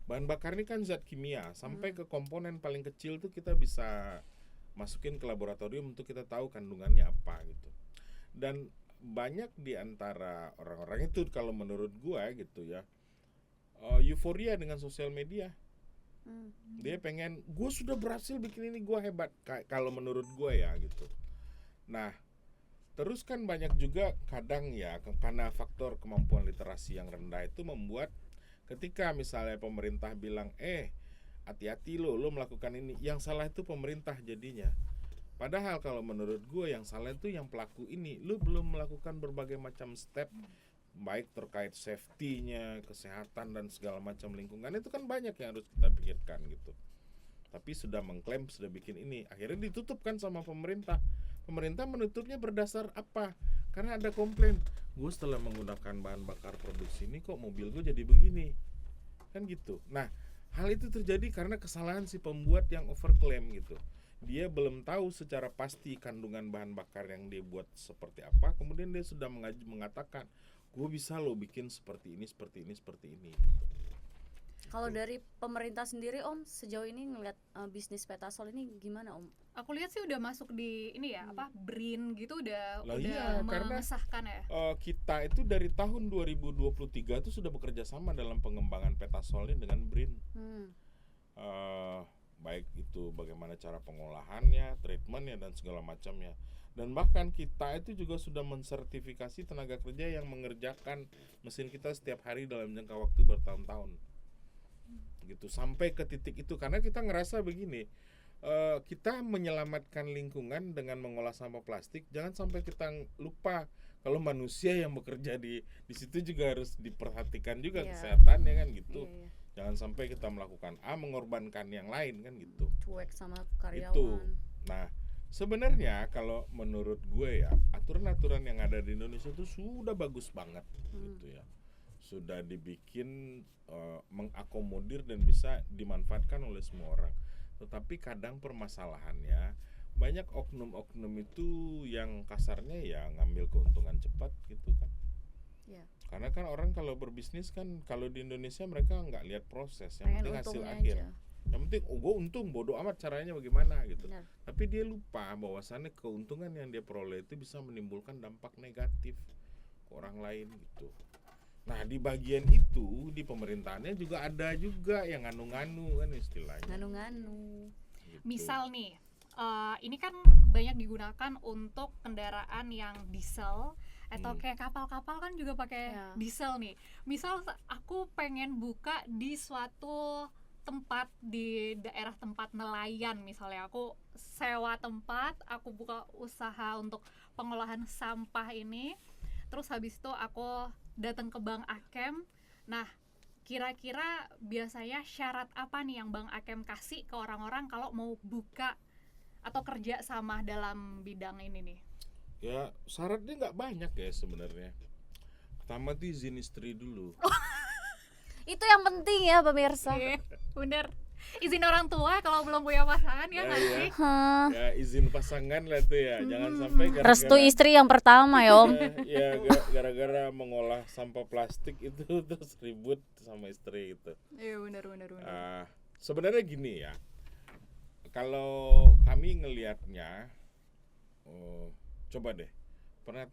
Bahan bakar ini kan zat kimia, sampai ke komponen paling kecil tuh kita bisa masukin ke laboratorium untuk kita tahu kandungannya apa gitu. Dan banyak di antara orang-orang itu, kalau menurut gua gitu ya, euforia dengan sosial media. Dia pengen, gue sudah berhasil bikin ini, gue hebat, kalau menurut gue ya gitu. Nah, terus kan banyak juga kadang ya, karena faktor kemampuan literasi yang rendah itu membuat ketika misalnya pemerintah bilang, hati-hati lo melakukan ini, yang salah itu pemerintah jadinya. Padahal kalau menurut gue yang salah itu yang pelaku ini. Lu belum melakukan berbagai macam step, baik terkait safety-nya, kesehatan dan segala macam lingkungan, itu kan banyak yang harus kita pikirkan gitu. Tapi sudah mengklaim sudah bikin ini, akhirnya ditutup kan sama pemerintah. Pemerintah menutupnya berdasar apa? Karena ada komplain, gue setelah menggunakan bahan bakar produksi ini kok mobil gue jadi begini, kan gitu. Nah, hal itu terjadi karena kesalahan si pembuat yang overclaim gitu. Dia belum tahu secara pasti kandungan bahan bakar yang dia buat seperti apa, kemudian dia sudah mengatakan, gue bisa lo bikin seperti ini, seperti ini, seperti ini. Kalau dari pemerintah sendiri, Om, sejauh ini ngeliat bisnis Petasol ini gimana, Om? Aku lihat sih udah masuk di ini ya, BRIN gitu, udah Iya, karena mengesahkan ya. Kita itu dari tahun 2023 itu sudah bekerja sama dalam pengembangan Petasol ini dengan BRIN. Baik itu bagaimana cara pengolahannya, treatmentnya dan segala macamnya. Dan bahkan kita itu juga sudah mensertifikasi tenaga kerja yang mengerjakan mesin kita setiap hari dalam jangka waktu bertahun-tahun. gitu sampai ke titik itu karena kita ngerasa begini, kita menyelamatkan lingkungan dengan mengolah sampah plastik, jangan sampai kita lupa kalau manusia yang bekerja di situ juga harus diperhatikan juga kesehatannya kan gitu. Jangan sampai kita melakukan A mengorbankan yang lain kan gitu. Cuek sama karyawan. Itu. Nah, sebenarnya kalau menurut gue ya, aturan-aturan yang ada di Indonesia itu sudah bagus banget gitu ya. Sudah dibikin mengakomodir dan bisa dimanfaatkan oleh semua orang. Tetapi kadang permasalahannya banyak oknum-oknum itu yang kasarnya ya ngambil keuntungan cepat gitu kan. Karena kan orang kalau berbisnis kan kalau di Indonesia mereka nggak lihat proses, yang penting hasil akhir. Yang penting gue untung, bodo amat caranya bagaimana gitu. Benar. Tapi dia lupa bahwasannya keuntungan yang dia peroleh itu bisa menimbulkan dampak negatif ke orang lain gitu. Nah di bagian itu di pemerintahannya juga ada juga yang nganu-nganu kan istilahnya. Nganu-nganu. Gitu. Misal nih, ini kan banyak digunakan untuk kendaraan yang diesel atau kayak kapal-kapal kan juga pakai diesel nih. Misal aku pengen buka di suatu tempat di daerah tempat nelayan, misalnya aku sewa tempat, aku buka usaha untuk pengolahan sampah ini. Terus habis itu aku datang ke Bang Akem. Nah, kira-kira biasanya syarat apa nih yang Bang Akem kasih ke orang-orang kalau mau buka atau kerja sama dalam bidang ini nih? Ya syaratnya nggak banyak ya sebenarnya. Pertama tuh izin istri dulu. Itu yang penting ya pemirsa. Bener. Izin orang tua kalau belum punya pasangan ya nggak sih? Ya izin pasangan lah tuh ya. Jangan sampai gara-gara Restu istri yang pertama ya Om. gara-gara mengolah sampah plastik itu terus ribut sama istri gitu. Iya benar. Sebenarnya gini ya. Kalau kami ngelihatnya, coba deh, pernah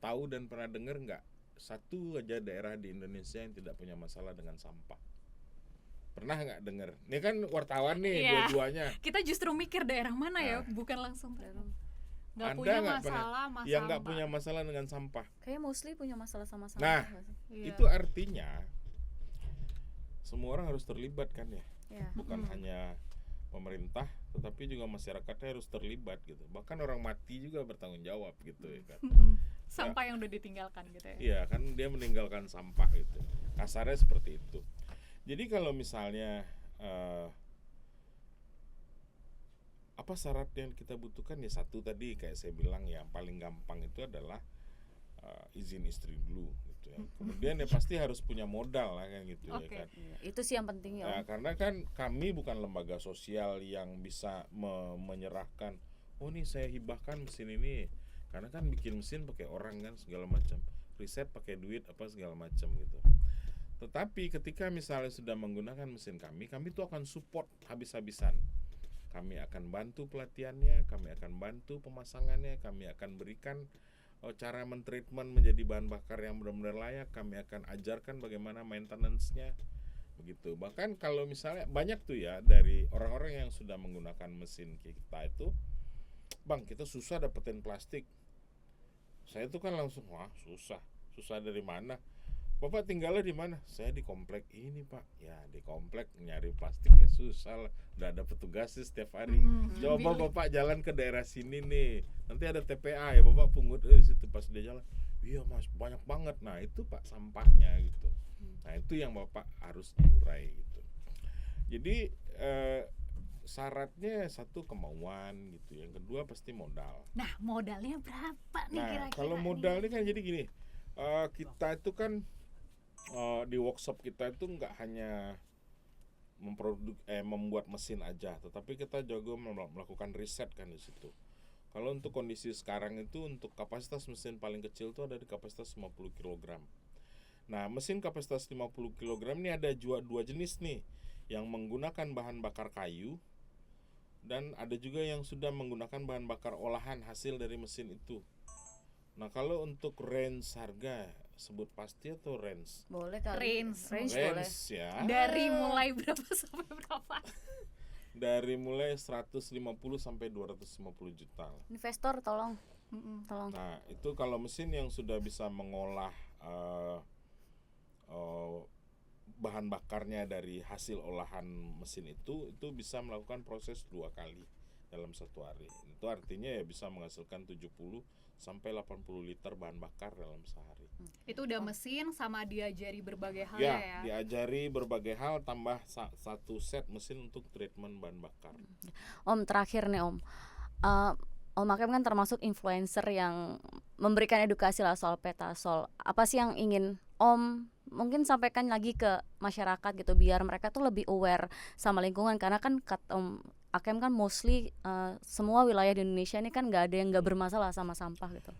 tahu dan pernah dengar nggak satu aja daerah di Indonesia yang tidak punya masalah dengan sampah? Pernah nggak dengar? Ini kan wartawan nih dua-duanya. Kita justru mikir daerah mana ya, bukan langsung nggak Anda punya nggak masalah pernah yang nggak punya masalah dengan sampah? Kayak mostly punya masalah sama sampah. Nah, itu artinya semua orang harus terlibat kan ya, bukan hanya pemerintah, tetapi juga masyarakatnya harus terlibat gitu. Bahkan orang mati juga bertanggung jawab gitu ya kan. Sampah yang udah ditinggalkan gitu ya. Iya kan dia meninggalkan sampah gitu. Kasarnya seperti itu. Jadi kalau misalnya apa syarat yang kita butuhkan ya satu tadi kayak saya bilang yang paling gampang itu adalah izin istri dulu gitu ya. Kemudian ya pasti harus punya modal lah kan gitu ya kan. Itu sih yang penting ya Om. Karena kan kami bukan lembaga sosial yang bisa menyerahkan nih saya hibahkan mesin ini. Karena kan bikin mesin pakai orang kan segala macam. Riset pakai duit apa segala macam gitu. Tetapi ketika misalnya sudah menggunakan mesin kami tuh akan support habis-habisan. Kami akan bantu pelatihannya, kami akan bantu pemasangannya, kami akan berikan cara mentreatment menjadi bahan bakar yang benar-benar layak, kami akan ajarkan bagaimana maintenance-nya begitu. Bahkan kalau misalnya banyak tuh ya dari orang-orang yang sudah menggunakan mesin kita itu, Bang kita susah dapetin plastik. Saya tuh kan langsung susah dari mana? Bapak tinggalnya di mana? Saya di komplek ini Pak. Ya di komplek nyari plastik ya susah lah. Udah ada petugas sih setiap hari. Coba Bapak jalan ke daerah sini nih. Nanti ada TPA ya Bapak pungut di situ pas dia jalan. Iya Mas banyak banget. Nah itu Pak sampahnya gitu. Nah itu yang Bapak harus diurai gitu. Jadi syaratnya satu kemauan gitu. Yang kedua pasti modal. Nah modalnya berapa nih kira-kira? Kalau modal ini kan jadi gini. Kita itu kan di workshop kita itu nggak hanya membuat mesin aja, tetapi kita juga melakukan riset kan di situ. Kalau untuk kondisi sekarang itu untuk kapasitas mesin paling kecil itu ada di kapasitas 50 kg. Nah, mesin kapasitas 50 kg ini ada dua jenis nih, yang menggunakan bahan bakar kayu dan ada juga yang sudah menggunakan bahan bakar olahan hasil dari mesin itu. Nah, kalau untuk range harga sebut pasti atau range? Boleh kali. Range boleh. Ya. Dari mulai berapa sampai berapa? Dari mulai 150 sampai 250 juta. Investor tolong. Tolong. Nah, itu kalau mesin yang sudah bisa mengolah bahan bakarnya dari hasil olahan mesin itu bisa melakukan proses 2 kali dalam 1 hari. Itu artinya ya bisa menghasilkan 70 sampai 80 liter bahan bakar dalam sehari. Itu udah mesin sama diajari berbagai hal Ya, ya. diajari berbagai hal tambah 1 set mesin untuk treatment bahan bakar. Om, terakhir nih Om, Om Hakem kan termasuk influencer yang memberikan edukasi lah soal Petasol. Apa sih yang ingin Om mungkin sampaikan lagi ke masyarakat gitu, biar mereka tuh lebih aware sama lingkungan, karena kan kata Om Hakem kan mostly semua wilayah di Indonesia ini kan nggak ada yang nggak bermasalah sama sampah gitu.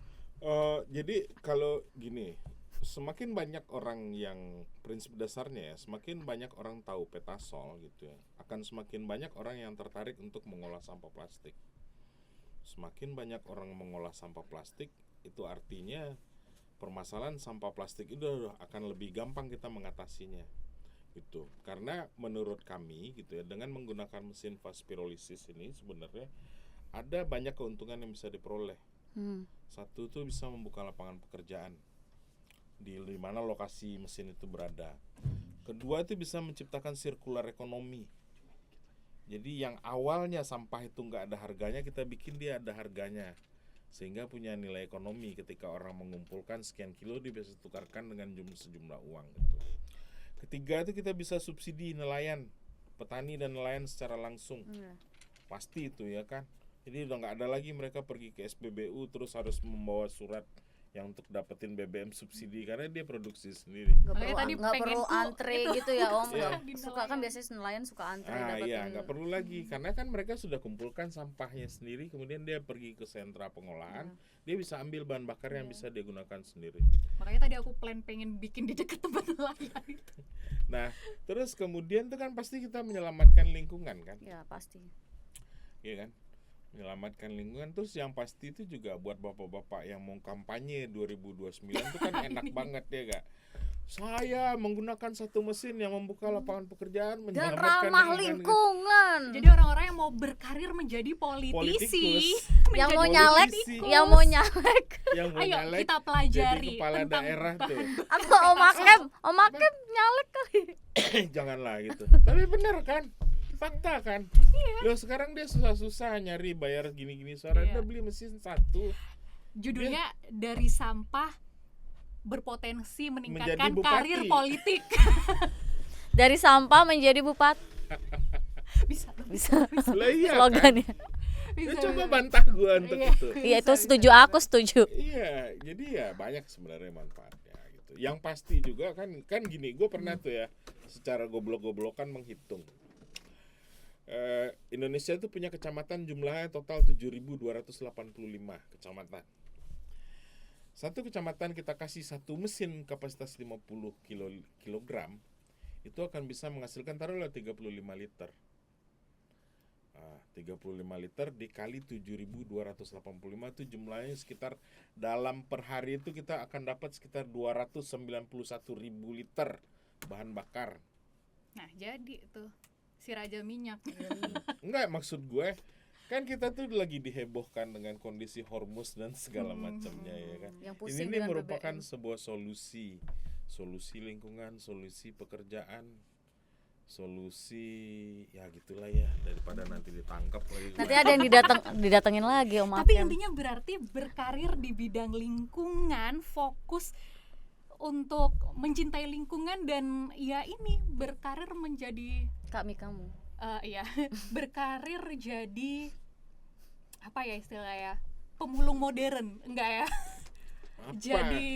Jadi kalau gini, semakin banyak orang yang prinsip dasarnya ya, semakin banyak orang tahu Petasol gitu ya, akan semakin banyak orang yang tertarik untuk mengolah sampah plastik. Semakin banyak orang mengolah sampah plastik, itu artinya permasalahan sampah plastik itu akan lebih gampang kita mengatasinya gitu. Karena menurut kami gitu ya, dengan menggunakan mesin fast pyrolysis ini sebenarnya ada banyak keuntungan yang bisa diperoleh. Satu itu bisa membuka lapangan pekerjaan di mana lokasi mesin itu berada. Kedua itu bisa menciptakan sirkular ekonomi. Jadi yang awalnya sampah itu nggak ada harganya, kita bikin dia ada harganya, sehingga punya nilai ekonomi. Ketika orang mengumpulkan sekian kilo, dia bisa tukarkan dengan sejumlah uang gitu. Ketiga itu kita bisa subsidi nelayan, petani dan nelayan secara langsung. Pasti itu ya kan. Jadi udah nggak ada lagi mereka pergi ke SPBU terus harus membawa surat yang untuk dapetin BBM subsidi, karena dia produksi sendiri. Nggak perlu antre gitu ya Om. Iya. Suka kan biasanya nelayan suka antre dapetin. Iya, nggak perlu lagi, karena kan mereka sudah kumpulkan sampahnya sendiri, kemudian dia pergi ke sentra pengolahan, dia bisa ambil bahan bakar yang bisa dia gunakan sendiri. Makanya tadi aku pengen bikin di dekat tempat nelayan itu. Nah, terus kemudian tuh kan pasti kita menyelamatkan lingkungan kan? Ya pasti. Iya kan? Menyelamatkan lingkungan. Terus yang pasti itu juga buat bapak-bapak yang mau kampanye 2029 itu kan enak banget ya gak? Saya menggunakan satu mesin yang membuka lapangan pekerjaan, Dan menyelamatkan ramah lingkungan. lingkungan. Jadi orang-orang yang mau berkarir menjadi politisi, Yang mau Politisi. nyalek, Politikus. yang mau nyalek. Yang mau ayo nyalek kita jadi pelajari kepala tentang daerah tuh. Atau Om Hakem nyalek kali. Janganlah gitu. Tapi benar kan? Fakta kan? Loh sekarang dia susah-susah nyari bayar gini-gini suara, Iya. udah beli mesin satu. judulnya dari sampah berpotensi meningkatkan Menjadi bupati. karir politik. Dari sampah menjadi bupati. bisa Bisa. Lah iya kan? Slogannya. Ya, coba bantah gua untuk Iya. itu. Iya itu Bisa, setuju, bisa. aku setuju. Iya, jadi ya banyak sebenarnya manfaatnya gitu. Yang pasti juga kan gini, gue pernah tuh ya secara goblok-goblokan menghitung. Indonesia itu punya kecamatan jumlahnya total 7.285 kecamatan. Satu kecamatan kita kasih satu mesin kapasitas 50 kilogram, itu akan bisa menghasilkan taruhlah 35 liter. 35 liter dikali 7.285 itu jumlahnya sekitar dalam per hari itu kita akan dapat sekitar 291.000 liter bahan bakar. Nah jadi tuh si raja minyak. Enggak, maksud gue kan kita tuh lagi dihebohkan dengan kondisi Hormuz dan segala macamnya ya kan. Yang pusing Ini dengan merupakan BBM. sebuah solusi lingkungan, solusi pekerjaan, solusi ya gitulah ya, daripada nanti ditangkap lagi. Nanti ada yang didatengin lagi Om Tapi Hakem. intinya berarti berkarir di bidang lingkungan, fokus untuk mencintai lingkungan dan ya ini berkarir menjadi Kami kamu. ya berkarir jadi apa ya istilahnya, pemulung modern enggak ya? Apa? Jadi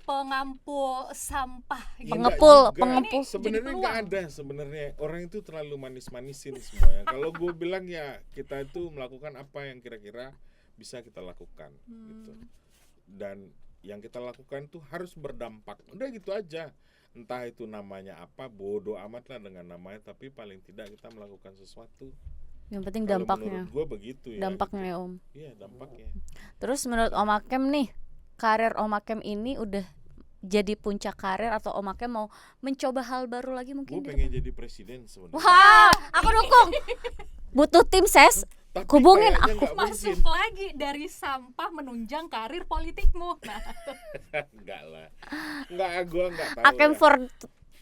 pengampu sampah Ya, gitu. enggak Pengepul, juga. pengepul. Sebenarnya Jadi nggak peluang. ada sebenarnya, orang itu terlalu manis-manisin semuanya. Kalau gue bilang ya kita itu melakukan apa yang kira-kira bisa kita lakukan gitu. Dan yang kita lakukan tuh harus berdampak. Udah gitu aja. Entah itu namanya apa, bodoh amat lah dengan namanya, tapi paling tidak kita melakukan sesuatu. Yang penting Kalau dampaknya. menurut gue begitu ya. Dampaknya ya Om. Iya, dampaknya. Terus menurut Om Hakem nih, karir Om Hakem ini udah jadi puncak karir atau Om Hakem mau mencoba hal baru lagi Gue mungkin di pengen depan? jadi presiden sebenarnya. Wah, aku dukung. Butuh tim ses. Tapi Hubungin kayaknya aku. nggak Masuk mungkin. lagi dari sampah menunjang karir politikmu. Nah, Enggak lah. Enggak, gua enggak tahu. Akem ya. for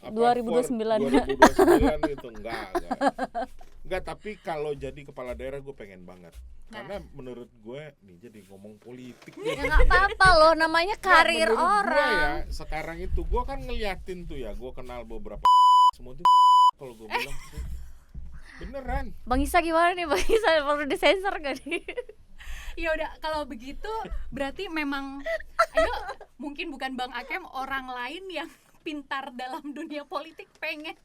Apa 2029. 2029 itu enggak. Enggak, tapi kalau jadi kepala daerah gue pengen banget. Karena menurut gue nih jadi ngomong politik nih. Ya nggak apa-apa loh, namanya karir Menurut gua orang. ya, sekarang itu gue kan ngeliatin tuh ya, gue kenal beberapa semua tuh kalau gue bilang tuh, beneran. Bang Isa gimana nih, Bang Isa perlu disensor gak nih? ya udah kalau begitu berarti memang ayo mungkin bukan Bang Akem, orang lain yang pintar dalam dunia politik pengen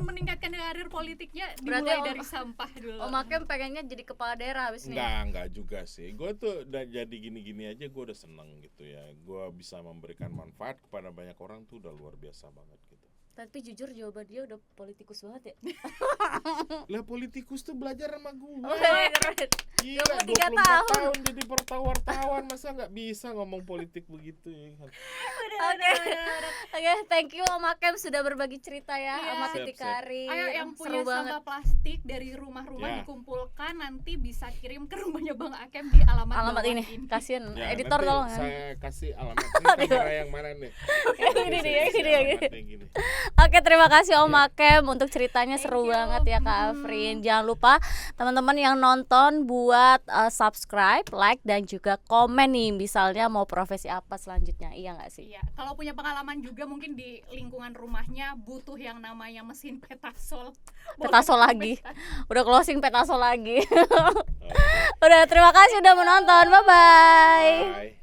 meningkatkan karir politiknya Berarti dimulai Om- dari sampah dulu. Om Akem pengennya jadi kepala daerah habis ini. Enggak juga sih. Gue tuh udah jadi gini-gini aja gue udah seneng gitu ya. Gue bisa memberikan manfaat kepada banyak orang tuh udah luar biasa banget gitu. Tapi jujur jawaban dia udah politikus banget ya. Lah politikus tuh belajar sama gue. Oh, keren. Gila, 23 24 tahun. tahun jadi wartawan, masa nggak bisa ngomong politik begitu ya kan? Oke, thank you Om Akem sudah berbagi cerita ya Iya. sama Siap, titik siap. karir. Ayo yang Seru punya banget. sampah plastik dari rumah-rumah Ya. dikumpulkan nanti bisa kirim ke rumahnya Bang Akem di alamat Alamat bawah ini. Kasihan Ya, editor nanti tolong ya. saya kasih alamat ini kamera yang mana nih? Ini dia, ini dia. Alamatnya gini. Oke, terima kasih Om Ya. Akem untuk ceritanya. Thank seru you. banget ya Kak Afrin. Jangan lupa teman-teman yang nonton buat subscribe, like dan juga komen nih, misalnya mau profesi apa selanjutnya. Iya nggak sih? Iya, kalau punya pengalaman juga mungkin di lingkungan rumahnya butuh yang namanya mesin petasol. Petasol Boleh lagi. komen. Udah closing petasol lagi. Oke. Udah, terima kasih udah menonton. Bye bye. Bye.